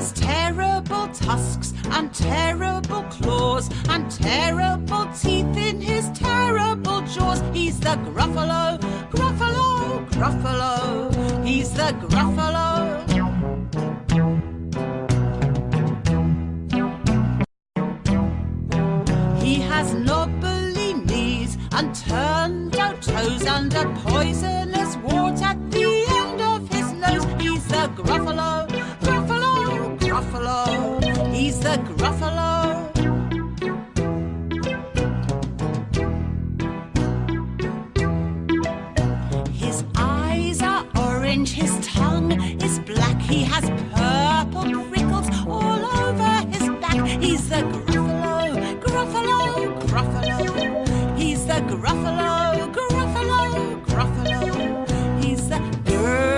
has terrible tusks and terrible claws and terrible teeth in his terrible jaws. He's the Gruffalo, Gruffalo, Gruffalo. He's the Gruffalo. He has knobbly knees and turned out toes and a poisonous wart at the end of his nose. He's the Gruffalo, Gruffalo, Gruffalo. He's the Gruffalo. His eyes are orange, his tongue is black. He has purple prickles all over his back. He's the Gruffalo, Gruffalo, Gruffalo. He's the Gruffalo, Gruffalo, Gruffalo. He's the Gruffalo.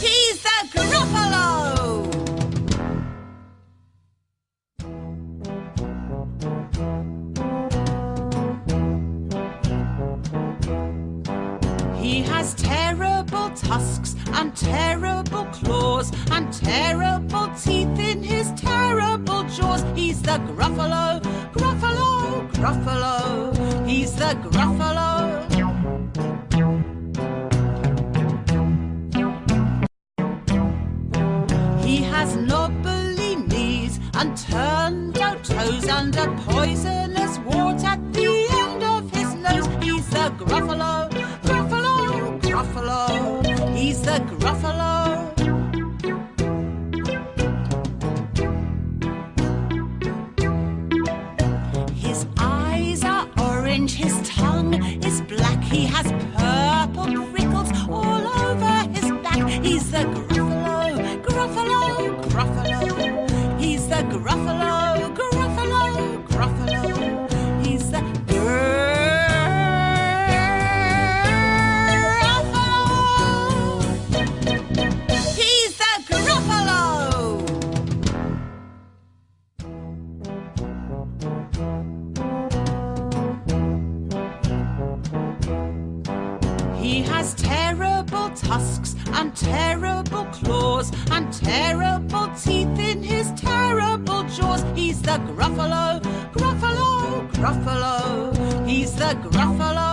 He's the Gruffalo. He has terrible tusks and terrible claws and terrible teeth in his terrible jaws. He's the Gruffalo, Gruffalo, Gruffalo. He's the Gruffalo. He has knobbly knees and turned out toes and a poisonous wart at the end of his nose. He's the Gruffalo, Gruffalo, Gruffalo. He's the Gruffalo. His eyes are orange, his tongue is black. He has purple prickles all over his back. He's the Gruffalo, Gruffalo, Gruffalo. He's the Gruffalo, Gruffalo, Gruffalo. He's the Gruffalo. He's the Gruffalo. He has terrible tusks and terrible claws and terrible teeth in his terrible jaws. He's the Gruffalo, Gruffalo, Gruffalo. He's the Gruffalo.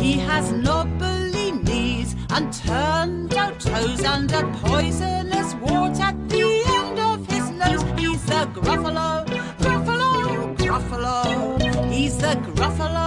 He has knobbly knees and turned out toes and a poisonous wart at the end of his nose. He's the Gruffalo, Gruffalo, Gruffalo. He's the Gruffalo.